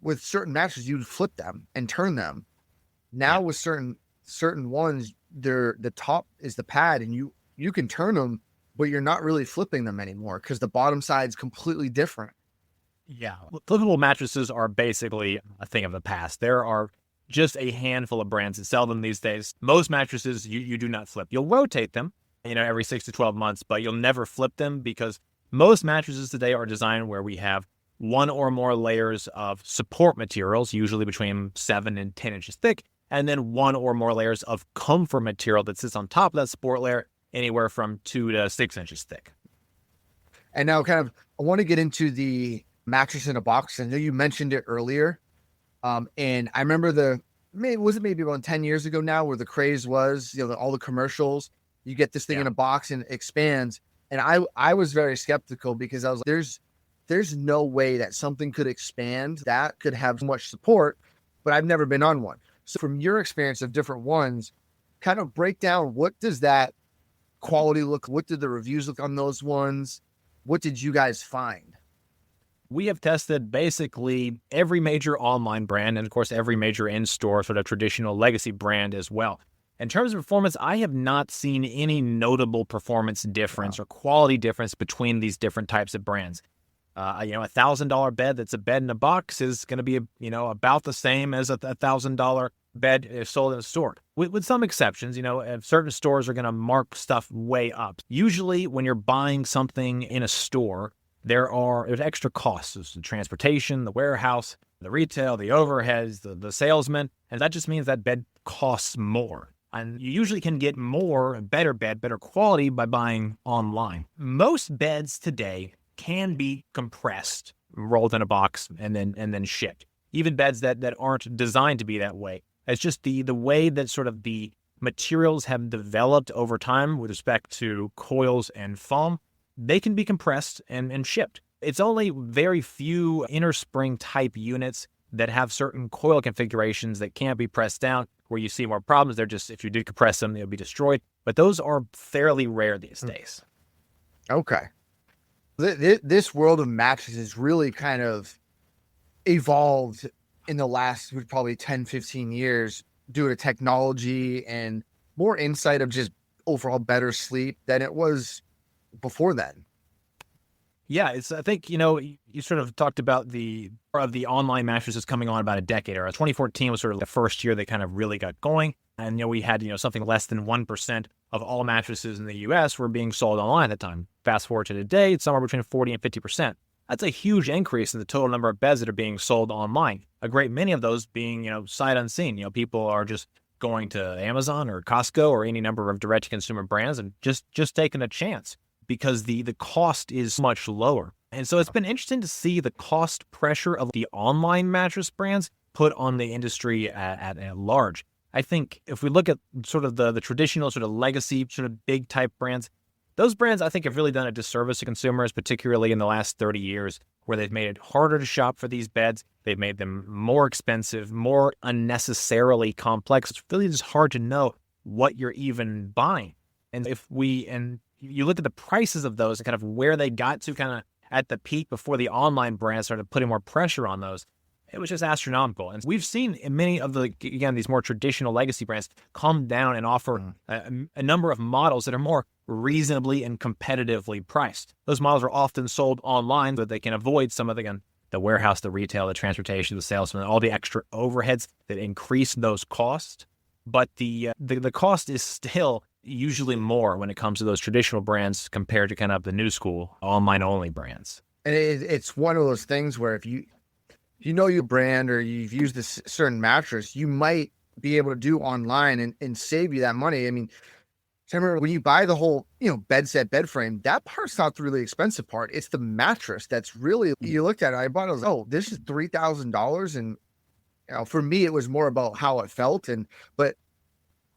S3: with certain mattresses, you'd flip them and turn them. Now with certain ones, the top is the pad and you can turn them, but you're not really flipping them anymore because the bottom side's completely different.
S4: Yeah. Flippable mattresses are basically a thing of the past. There are just a handful of brands that sell them these days. Most mattresses, you do not flip. You'll rotate them, every 6 to 12 months, but you'll never flip them because most mattresses today are designed where we have one or more layers of support materials, usually between 7 and 10 inches thick, and then 1 or more layers of comfort material that sits on top of that support layer, anywhere from 2 to 6 inches thick.
S3: And now I want to get into the mattress in a box. I know you mentioned it earlier. And I remember maybe around 10 years ago now, where the craze was, all the commercials, you get this thing in a box and it expands. And I was very skeptical, because I was like, there's no way that something could expand that could have so much support, but I've never been on one. So from your experience of different ones, kind of break down, what does that quality look? What did the reviews look on those ones? What did you guys find?
S4: We have tested basically every major online brand, and of course, every major in-store sort of traditional legacy brand as well. In terms of performance, I have not seen any notable performance difference or quality difference between these different types of brands. $1,000 bed that's a bed in a box is going to be, about the same as a $1,000 bed if sold in a store. With some exceptions, certain stores are going to mark stuff way up. Usually when you're buying something in a store, there's extra costs. There's the transportation, the warehouse, the retail, the overheads, the salesman, and that just means that bed costs more. And you usually can get better quality by buying online. Most beds today can be compressed, rolled in a box, and then shipped. Even beds that aren't designed to be that way. It's just the way that sort of the materials have developed over time with respect to coils and foam. They can be compressed and shipped. It's only very few inner spring type units that have certain coil configurations that can't be pressed down, where you see more problems. They're just, if you do compress them, they'll be destroyed. But those are fairly rare these days.
S3: Okay. This world of mattresses really kind of evolved in the last probably 10, 15 years due to technology and more insight of just overall better sleep than it was before then.
S4: Yeah, I think, you sort of talked about the online mattresses coming on about a decade ago. 2014 was sort of the first year they kind of really got going. And, we had, something less than 1% of all mattresses in the U.S. were being sold online at the time. Fast forward to today, it's somewhere between 40 and 50%. That's a huge increase in the total number of beds that are being sold online. A great many of those being, sight unseen. People are just going to Amazon or Costco or any number of direct-to-consumer brands and just taking a chance, because the cost is much lower. And so it's been interesting to see the cost pressure of the online mattress brands put on the industry at large. I think if we look at sort of the traditional sort of legacy, sort of big type brands, those brands I think have really done a disservice to consumers, particularly in the last 30 years, where they've made it harder to shop for these beds. They've made them more expensive, more unnecessarily complex. It's really just hard to know what you're even buying. And you look at the prices of those and kind of where they got to kind of at the peak before the online brands started putting more pressure on those, it was just astronomical. And we've seen many of these more traditional legacy brands come down and offer a number of models that are more reasonably and competitively priced. Those models are often sold online so that they can avoid some of the warehouse, the retail, the transportation, the salesman, all the extra overheads that increase those costs. But the cost is still usually more when it comes to those traditional brands compared to kind of the new school online only brands.
S3: And it's one of those things where if you know your brand or you've used this certain mattress, you might be able to do online and save you that money. I mean, I remember when you buy the whole, bed set, bed frame, that part's not the really expensive part. It's the mattress that's really, you looked at it, I bought it, I was like, oh, this is $3,000. And for me, it was more about how it felt. But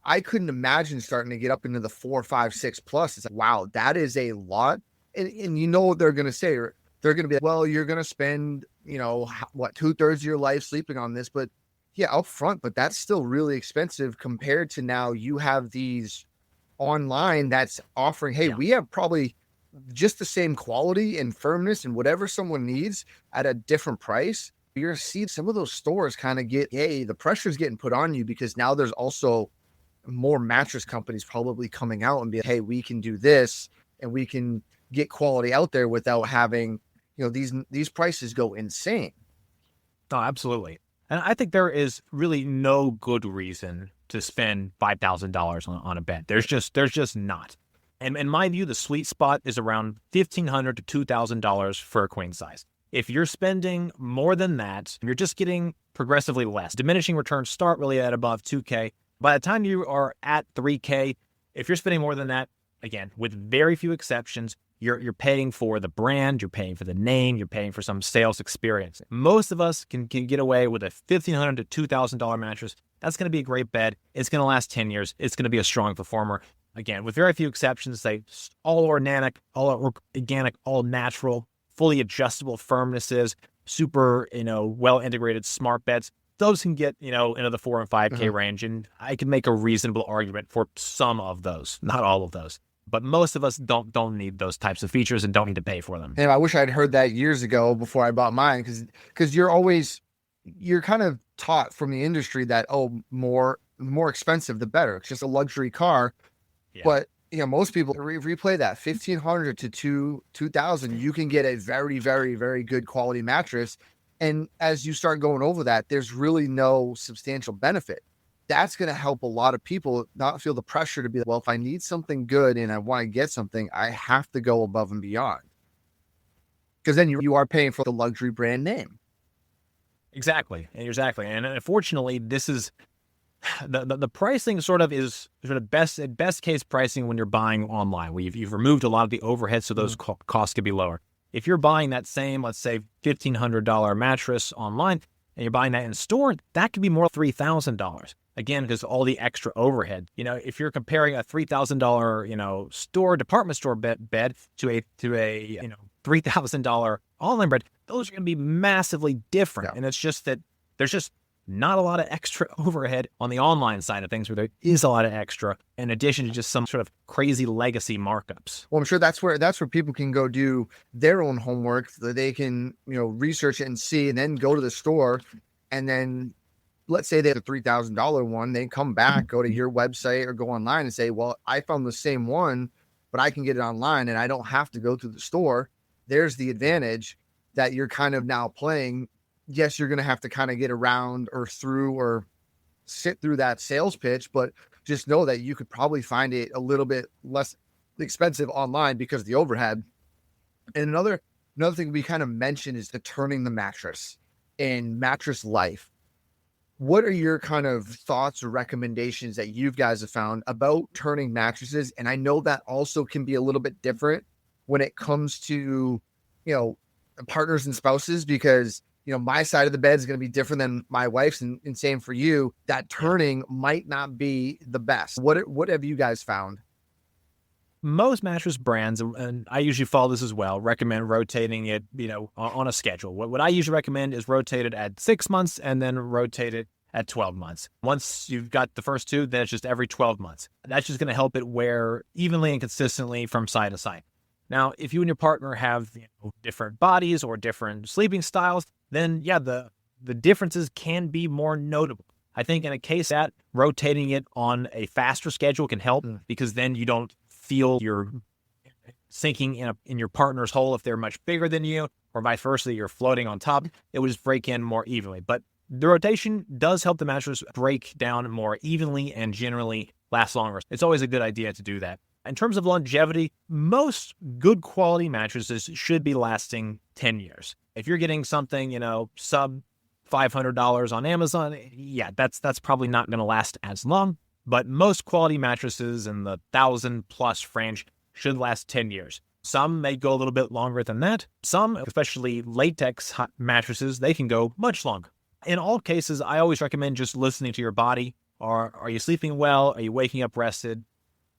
S3: I couldn't imagine starting to get up into the 4, 5, 6 plus. It's like, wow, that is a lot. And what they're going to say, they're going to be like, well, you're going to spend, 2/3 of your life sleeping on this, but yeah, up front, but that's still really expensive compared to now you have these online that's offering, hey, we have probably just the same quality and firmness and whatever someone needs at a different price. You're going to see some of those stores kind of the pressure's getting put on you, because now there's also more mattress companies probably coming out and be, hey, we can do this and we can get quality out there without having, these prices go insane.
S4: Oh, absolutely. And I think there is really no good reason to spend $5,000 on a bed. There's just not. And in my view, the sweet spot is around $1,500 to $2,000 for a queen size. If you're spending more than that, you're just getting progressively less. Diminishing returns start really at above 2K. By the time you are at 3K, if you're spending more than that, again, with very few exceptions, you're paying for the brand, you're paying for the name, you're paying for some sales experience. Most of us can get away with a $1,500 to $2,000 mattress. That's going to be a great bed. It's going to last 10 years. It's going to be a strong performer. Again, with very few exceptions, they all organic, all natural, fully adjustable firmnesses, super, well integrated smart beds. Those can get, into the 4 and 5K range, and I can make a reasonable argument for some of those, not all of those. But most of us don't need those types of features and don't need to pay for them.
S3: And I wish I'd heard that years ago before I bought mine, because you're kind of taught from the industry that, more expensive the better. It's just a luxury car. Yeah. But most people replay that 1,500 to 2,000. You can get a very, very, very good quality mattress. And as you start going over that, there's really no substantial benefit. That's going to help a lot of people not feel the pressure to be, well, if I need something good and I want to get something, I have to go above and beyond. Because then you are paying for the luxury brand name.
S4: Exactly. And unfortunately, this is the pricing is sort of best case pricing when you're buying online, where you've removed a lot of the overhead, so those costs could be lower. If you're buying that same, let's say, $1,500 mattress online, and you're buying that in store, that could be more $3,000. Again, because all the extra overhead. If you're comparing a $3,000, department store bed to a $3,000 online bed, those are going to be massively different. Yeah. And it's just that there's just not a lot of extra overhead on the online side of things, where there is a lot of extra in addition to just some sort of crazy legacy markups.
S3: Well, I'm sure that's where people can go do their own homework, so they can, research it and see, and then go to the store. And then let's say they have a $3,000 one, they come back, go to your website or go online and say, well, I found the same one, but I can get it online and I don't have to go to the store. There's the advantage that you're kind of now playing. Yes, you're going to have to kind of get around or through or sit through that sales pitch, but just know that you could probably find it a little bit less expensive online because of the overhead. And another thing we kind of mentioned is the turning the mattress and mattress life. What are your kind of thoughts or recommendations that you guys have found about turning mattresses? And I know that also can be a little bit different when it comes to, partners and spouses, because my side of the bed is going to be different than my wife's, and same for you. That turning might not be the best. What have you guys found?
S4: Most mattress brands, and I usually follow this as well, recommend rotating it, on a schedule. What I usually recommend is rotate it at 6 months and then rotate it at 12 months. Once you've got the first two, then it's just every 12 months. That's just going to help it wear evenly and consistently from side to side. Now, if you and your partner have different bodies or different sleeping styles, then the differences can be more notable. I think in a case that rotating it on a faster schedule can help, because then you don't feel you're sinking in your partner's hole if they're much bigger than you, or vice versa, you're floating on top. It would just break in more evenly. But the rotation does help the mattress break down more evenly and generally last longer. It's always a good idea to do that. In terms of longevity, most good quality mattresses should be lasting 10 years. If you're getting something, sub $500 on Amazon, that's probably not going to last as long. But most quality mattresses in the 1,000+ range should last 10 years. Some may go a little bit longer than that. Some, especially latex mattresses, they can go much longer. In all cases, I always recommend just listening to your body. Are you sleeping well? Are you waking up rested?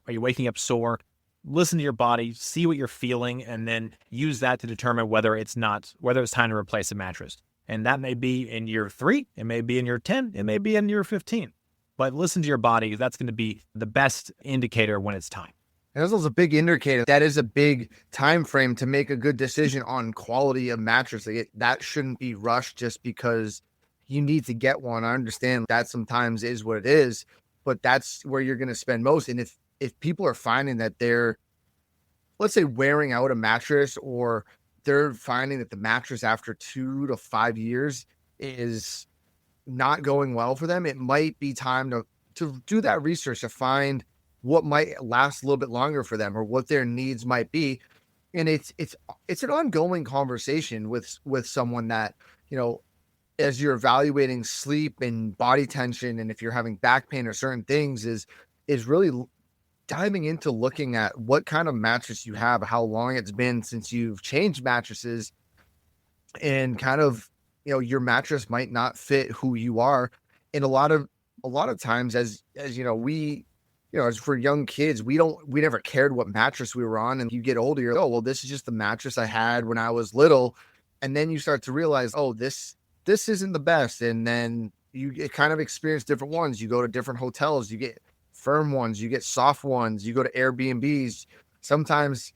S4: Are you waking up sore? Listen to your body, see what you're feeling, and then use that to determine whether it's time to replace a mattress. And that may be in year 3, it may be in year 10, it may be in year 15. But listen to your body. That's going to be the best indicator when it's time.
S3: And that's a big indicator. That is a big time frame to make a good decision on quality of mattress. That shouldn't be rushed just because you need to get one. I understand that sometimes is what it is, but that's where you're going to spend most. And if people are finding that they're, let's say, wearing out a mattress, or they're finding that the mattress after 2 to 5 years is not going well for them, it might be time to do that research to find what might last a little bit longer for them, or what their needs might be. And it's an ongoing conversation with someone that, you know, as you're evaluating sleep and body tension, and if you're having back pain or certain things, is really diving into looking at what kind of mattress you have, how long it's been since you've changed mattresses, and kind of, you know, your mattress might not fit who you are. And a lot of times, as you know, as for young kids, we never cared what mattress we were on. And you get older, you're like, oh, well, this is just the mattress I had when I was little. And then you start to realize, oh, this isn't the best. And then you kind of experience different ones. You go to different hotels, you get firm ones, you get soft ones, you go to Airbnbs. Sometimes,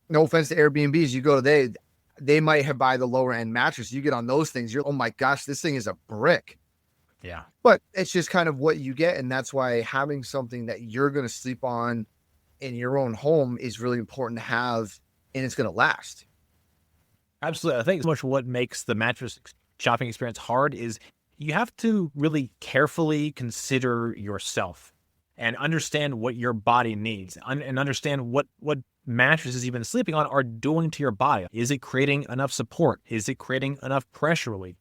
S3: no offense to Airbnbs, you go to they might have buy the lower end mattress. You get on those things, you're, oh my gosh, this thing is a brick.
S4: Yeah.
S3: But it's just kind of what you get. And that's why having something that you're going to sleep on in your own home is really important to have, and it's going to last.
S4: Absolutely. I think so much what makes the mattress shopping experience hard is you have to really carefully consider yourself and understand what your body needs and understand what mattresses you've been sleeping on are doing to your body. Is it creating enough support? Is it creating enough pressure relief?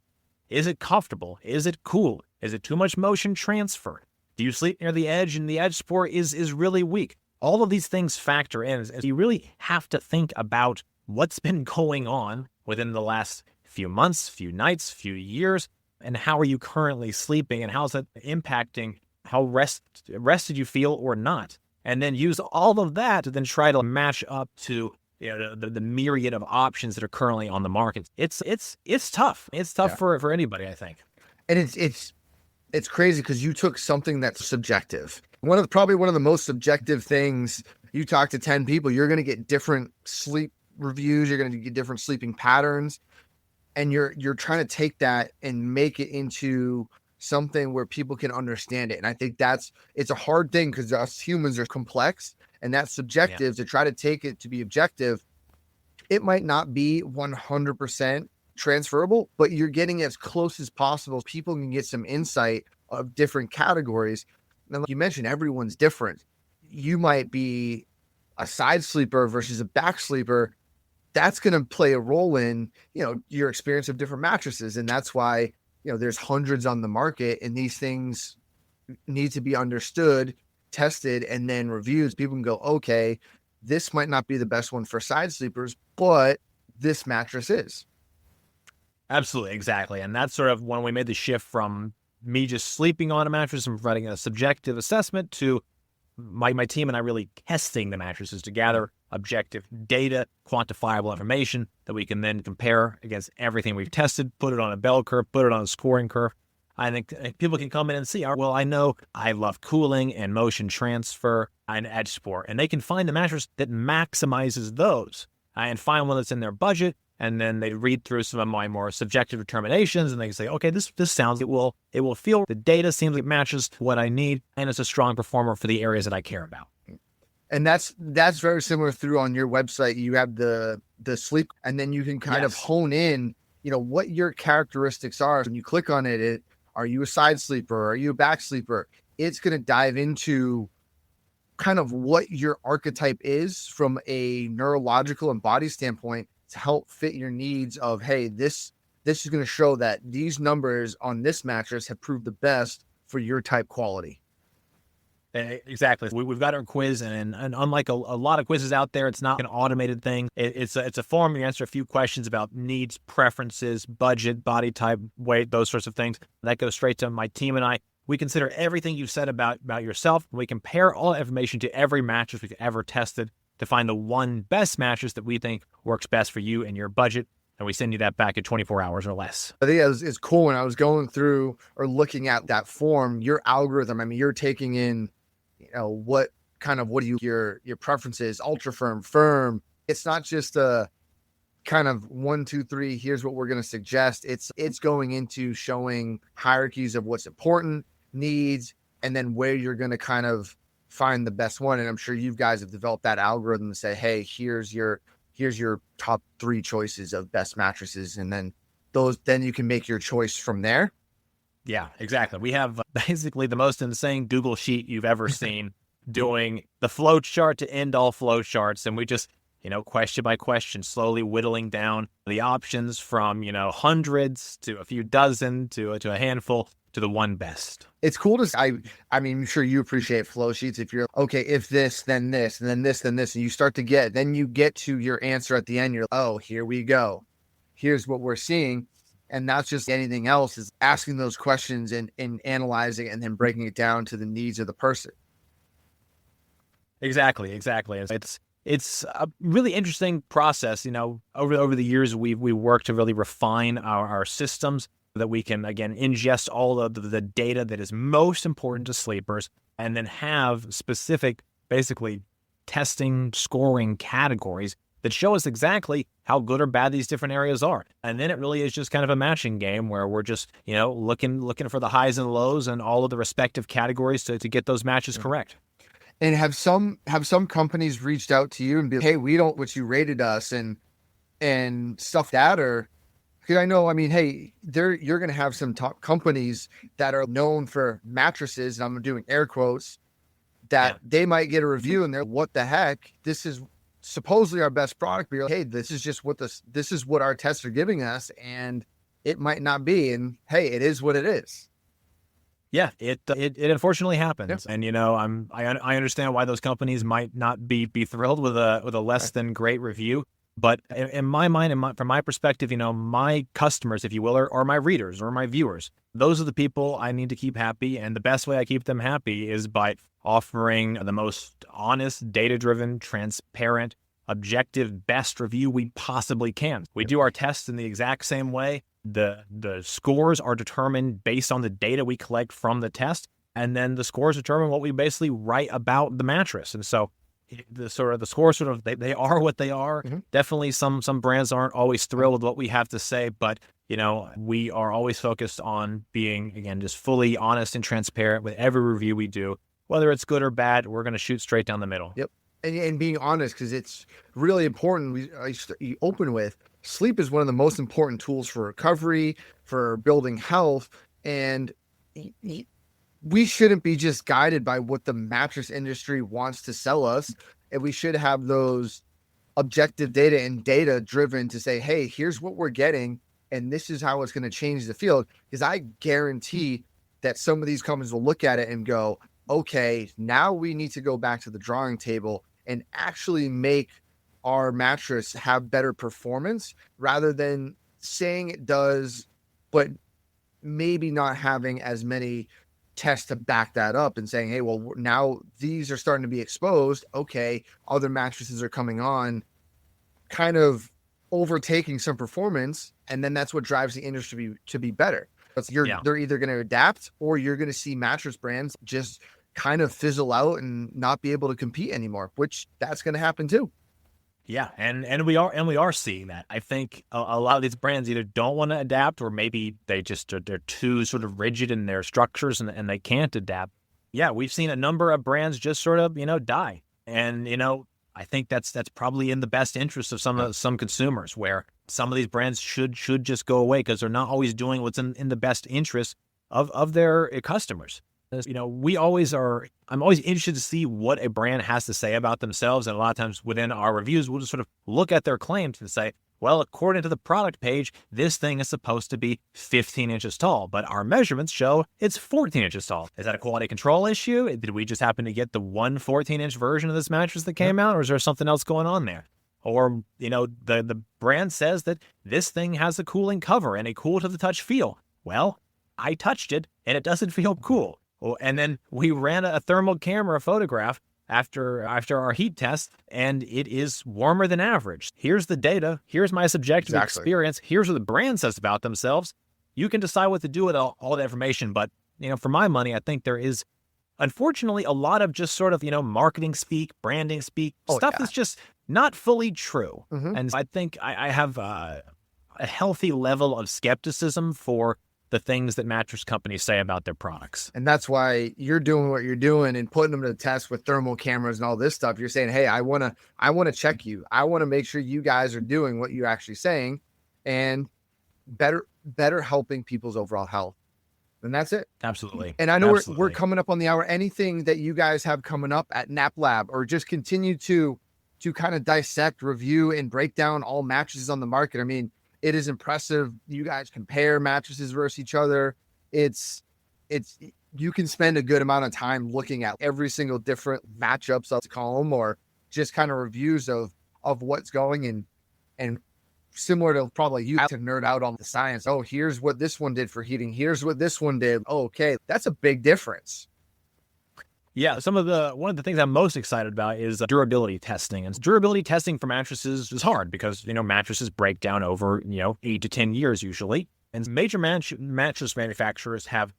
S4: Is it comfortable? Is it cool? Is it too much motion transfer? Do you sleep near the edge and the edge support is really weak? All of these things factor in. You really have to think about what's been going on within the last few months, few nights, few years, and how are you currently sleeping, and how's that impacting how rested you feel or not? And then use all of that to then try to match up to, you know, the myriad of options that are currently on the market. It's tough. It's tough for anybody, I think.
S3: And it's crazy because you took something that's subjective. Probably one of the most subjective things. You talk to 10 people, you're going to get different sleep reviews. You're going to get different sleeping patterns, and you're trying to take that and make it into something where people can understand it. And I think it's a hard thing because us humans are complex, and that's subjective. To try to take it to be objective, it might not be 100% transferable, but you're getting as close as possible. People can get some insight of different categories. And like you mentioned, everyone's different. You might be a side sleeper versus a back sleeper. That's going to play a role in, you know, your experience of different mattresses. And that's why, you know, there's hundreds on the market, and these things need to be understood, tested, and then reviewed. People can go, okay, this might not be the best one for side sleepers, but this mattress is.
S4: Absolutely, exactly. And that's sort of when we made the shift from me just sleeping on a mattress and providing a subjective assessment to my team and I really testing the mattresses to gather objective data, quantifiable information that we can then compare against everything we've tested, put it on a bell curve, put it on a scoring curve. I think people can come in and see, well, I know I love cooling and motion transfer and edge support, and they can find a mattress that maximizes those and find one that's in their budget. And then they read through some of my more subjective determinations, and they can say, okay, this sounds, it will feel, the data seems like it matches what I need, and it's a strong performer for the areas that I care about.
S3: And that's very similar through on your website. You have the sleep, and then you can kind of hone in, you know, what your characteristics are. When you click on it, are you a side sleeper? Are you a back sleeper? It's going to dive into kind of what your archetype is from a neurological and body standpoint to help fit your needs of, hey, this is going to show that these numbers on this mattress have proved the best for your type quality.
S4: Exactly. We've got our quiz, and unlike a lot of quizzes out there, it's not an automated thing. It's a form. You answer a few questions about needs, preferences, budget, body type, weight, those sorts of things. That goes straight to my team and I. We consider everything you've said about yourself. We compare all that information to every mattress we've ever tested to find the one best mattress that we think works best for you and your budget. And we send you that back in 24 hours or less.
S3: I think it's cool. When I was going through or looking at that form, your algorithm, I mean, you're taking in, you know, what your preferences, ultra firm. It's not just a kind of 1, 2, 3, here's what we're going to suggest. It's going into showing hierarchies of what's important, needs, and then where you're going to kind of find the best one. And I'm sure you guys have developed that algorithm to say, hey, here's your top 3 choices of best mattresses. And then you can make your choice from there.
S4: Yeah, exactly. We have basically the most insane Google sheet you've ever seen doing the flow chart to end all flow charts. And we just question by question, slowly whittling down the options from, hundreds to a few dozen to a handful to the one best.
S3: It's cool to, I mean, I'm sure you appreciate flow sheets. If you're, okay, if this, then this, and then this, then this, and you start to then you get to your answer at the end. You're, oh, here we go. Here's what we're seeing. And that's just anything else is asking those questions and analyzing and then breaking it down to the needs of the person.
S4: Exactly. It's a really interesting process. Over the years, we worked to really refine our systems that we can, again, ingest all of the data that is most important to sleepers and then have specific, basically, testing, scoring categories that show us exactly how good or bad these different areas are. And then it really is just kind of a matching game where we're just, looking for the highs and lows and all of the respective categories to get those matches correct.
S3: And have some companies reached out to you and be, hey, we don't what you rated us and stuff that, or because I know, I mean, hey, you're going to have some top companies that are known for mattresses, and I'm doing air quotes, that they might get a review and they're, what the heck? This is supposedly our best product, but you're like, hey, this is just this is what our tests are giving us, and it might not be. And hey, it is what it is.
S4: Yeah, it unfortunately happens,
S3: Yeah.
S4: and I understand why those companies might not be thrilled with a less than great review. But in my mind, from my perspective, my customers, if you will, are my readers or my viewers. Those are the people I need to keep happy, and the best way I keep them happy is by offering the most honest, data-driven, transparent, objective, best review we possibly can. We do our tests in the exact same way. The scores are determined based on the data we collect from the test, and then the scores determine what we basically write about the mattress. And so the scores they are what they are.
S3: Mm-hmm.
S4: Definitely some brands aren't always thrilled with what we have to say, but we are always focused on being, again, just fully honest and transparent with every review we do. Whether it's good or bad, we're going to shoot straight down the middle.
S3: Yep. And being honest, because it's really important. You open with, sleep is one of the most important tools for recovery, for building health, and we shouldn't be just guided by what the mattress industry wants to sell us. And we should have those objective data and data driven to say, hey, here's what we're getting, and this is how it's going to change the field. Because I guarantee that some of these companies will look at it and go, okay, now we need to go back to the drawing table and actually make our mattress have better performance, rather than saying it does, but maybe not having as many tests to back that up and saying, hey, well, now these are starting to be exposed. Okay, other mattresses are coming on, kind of overtaking some performance. And then that's what drives the industry to be better. They're either going to adapt, or you're going to see mattress brands just kind of fizzle out and not be able to compete anymore, which that's going to happen too.
S4: Yeah, and we are seeing that. I think a lot of these brands either don't want to adapt, or maybe they're too sort of rigid in their structures and they can't adapt. Yeah, we've seen a number of brands just sort of die, and I think that's probably in the best interest of some consumers, where some of these brands should just go away because they're not always doing what's in the best interest of their customers. I'm always interested to see what a brand has to say about themselves. And a lot of times within our reviews, we'll just sort of look at their claims and say, well, according to the product page, this thing is supposed to be 15 inches tall, but our measurements show it's 14 inches tall. Is that a quality control issue? Did we just happen to get the one 14-inch version of this mattress that came out, or is there something else going on there? Or, the brand says that this thing has a cooling cover and a cool to the touch feel. Well, I touched it and it doesn't feel cool. And then we ran a thermal camera photograph after our heat test, and it is warmer than average. Here's the data. Here's my subjective experience. Here's what the brand says about themselves. You can decide what to do with all that information. But, for my money, I think there is, unfortunately, a lot of just sort of, marketing speak, branding speak, stuff that's just not fully true. Mm-hmm. And I think I have a healthy level of skepticism for the things that mattress companies say about their products.
S3: And that's why you're doing what you're doing and putting them to the test with thermal cameras and all this stuff. You're saying, hey, I want to check you. I want to make sure you guys are doing what you're actually saying, and better helping people's overall health. And that's it.
S4: Absolutely.
S3: And I know we're coming up on the hour. Anything that you guys have coming up at NapLab, or just continue to to kind of dissect, review, and break down all mattresses on the market. I mean, it is impressive. You guys compare mattresses versus each other. It's you can spend a good amount of time looking at every single different matchups, let's call them, or just kind of reviews of what's going, and similar to probably you to nerd out on the science. Oh, here's what this one did for heating. Here's what this one did. Oh, okay. That's a big difference.
S4: Yeah, one of the things I'm most excited about is durability testing. And durability testing for mattresses is hard because, mattresses break down over, 8 to 10 years usually. And major mattress manufacturers have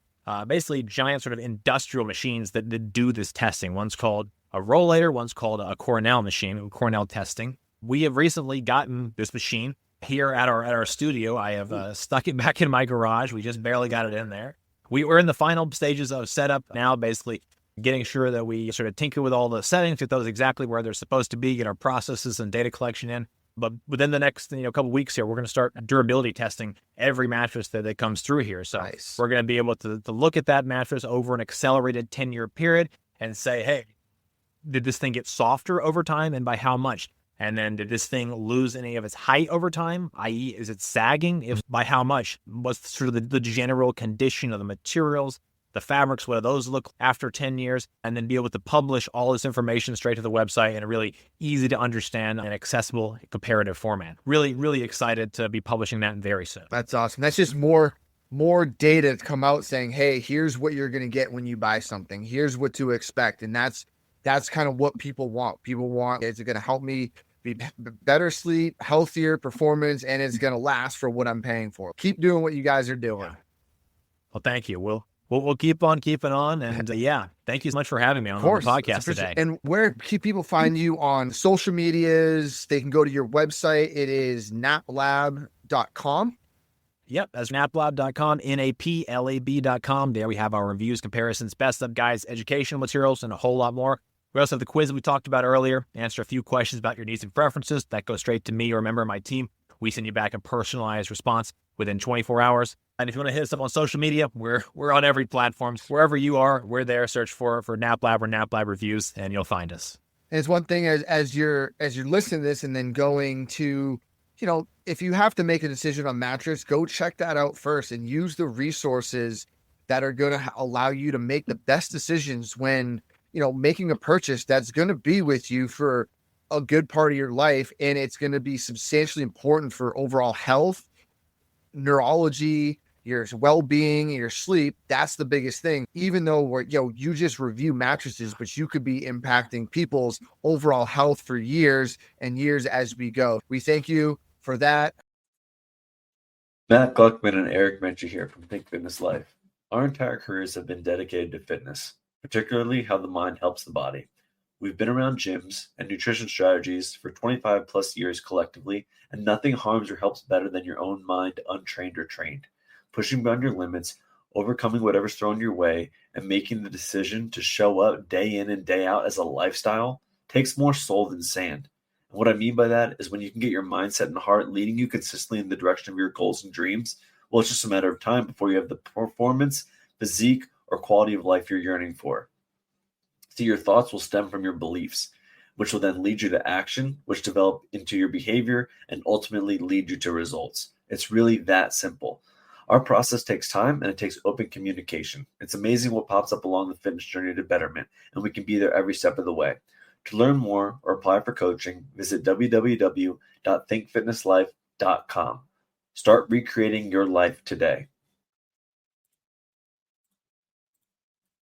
S4: basically giant sort of industrial machines that do this testing. One's called a rollator, one's called a Cornell machine, Cornell testing. We have recently gotten this machine here at our studio. I have stuck it back in my garage. We just barely got it in there. We're in the final stages of setup now, basically getting sure that we sort of tinker with all the settings, get those exactly where they're supposed to be, get our processes and data collection in. But within the next couple of weeks here, we're going to start durability testing every mattress that comes through here. So
S3: Nice.
S4: We're going to be able to look at that mattress over an accelerated 10-year period and say, hey, did this thing get softer over time, and by how much? And then did this thing lose any of its height over time, i.e. is it sagging? If by how much? What's sort of the general condition of the materials, the fabrics, what do those look after 10 years? And then be able to publish all this information straight to the website in a really easy to understand and accessible comparative format. Really, really excited to be publishing that very soon.
S3: That's awesome. That's just more data to come out saying, hey, here's what you're going to get when you buy something. Here's what to expect. And that's kind of what people want. People want, is it going to help me be better sleep, healthier performance, and it's going to last for what I'm paying for. Keep doing what you guys are doing.
S4: Yeah. Well, thank you. We'll keep on keeping on. And thank you so much for having me on the podcast today.
S3: And where can people find you on social medias? They can go to your website. It is naplab.com.
S4: Yep, that's naplab.com, naplab.com. There we have our reviews, comparisons, best of guides, educational materials, and a whole lot more. We also have the quiz that we talked about earlier. Answer a few questions about your needs and preferences. That goes straight to me or a member of my team. We send you back a personalized response within 24 hours. And if you want to hit us up on social media, we're on every platform. Wherever you are, we're there. Search for NapLab or NapLab Reviews, and you'll find us.
S3: And it's one thing as you're listening to this and then going to, if you have to make a decision on mattress, go check that out first and use the resources that are going to allow you to make the best decisions when, making a purchase that's going to be with you for a good part of your life. And it's going to be substantially important for overall health, neurology, your well-being, your sleep. That's the biggest thing. Even though you just review mattresses, but you could be impacting people's overall health for years and years as we go. We thank you for that.
S2: Matt Gluckman and Eric Menchie here from Think Fitness Life. Our entire careers have been dedicated to fitness, particularly how the mind helps the body. We've been around gyms and nutrition strategies for 25 plus years collectively, and nothing harms or helps better than your own mind, untrained or trained. Pushing beyond your limits, overcoming whatever's thrown your way, and making the decision to show up day in and day out as a lifestyle takes more soul than sand. And what I mean by that is when you can get your mindset and heart leading you consistently in the direction of your goals and dreams, well, it's just a matter of time before you have the performance, physique, or quality of life you're yearning for. See, your thoughts will stem from your beliefs, which will then lead you to action, which develop into your behavior and ultimately lead you to results. It's really that simple. Our process takes time and it takes open communication. It's amazing what pops up along the fitness journey to betterment, and we can be there every step of the way. To learn more or apply for coaching, visit www.thinkfitnesslife.com. Start recreating your life today.